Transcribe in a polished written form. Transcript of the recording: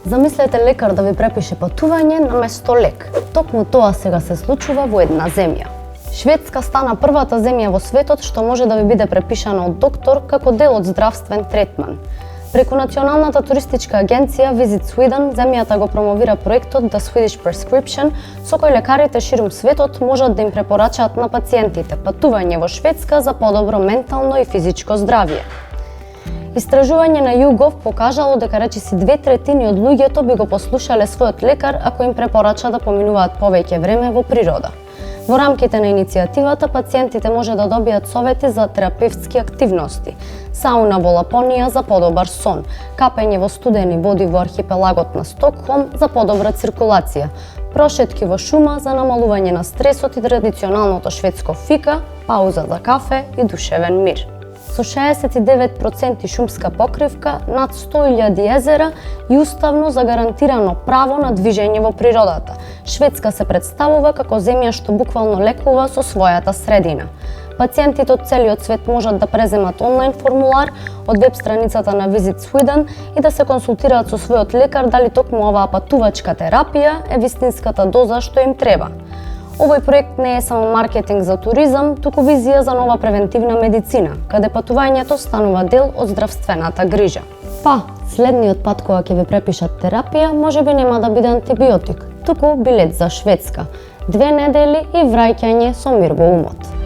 Замислете лекар да ви препише патување наместо лек. Токму тоа сега се случува во една земја. Шведска стана првата земја во светот што може да ви биде препишана од доктор како дел од здравствен третман. Преку националната туристичка агенција Visit Sweden, земјата го промовира проектот The Swedish Prescription, со кој лекарите ширум светот можат да им препорачаат на пациентите патување во Шведска за подобро ментално и физичко здравје. Истражување на YouGov покажало дека речиси 2/3 од луѓето би го послушале својот лекар ако им препорача да поминуваат повеќе време во природа. Во рамките на иницијативата, пациентите може да добијат совети за терапевтски активности, сауна во Лапонија за подобар сон, капење во студени води во архипелагот на Стокхолм за подобра циркулација, прошетки во шума за намалување на стресот и традиционалното шведско фика, пауза за кафе и душевен мир. Со 69% шумска покривка, над 100.000 езера и уставно загарантирано право на движење во природата, Шведска се представува како земја што буквално лекува со својата средина. Пациентите од целиот свет можат да преземат онлайн формулар од веб страницата на Visit Sweden и да се консултираат со својот лекар дали токму оваа патувачка терапија е вистинската доза што им треба. Овој проект не е само маркетинг за туризам, туку визија за нова превентивна медицина, каде патувањето станува дел од здравствената грижа. Следниот пат кога ќе ви препишат терапија, можеби нема да биде антибиотик, туку билет за Шведска, 2 недели и враќање со мир во умот.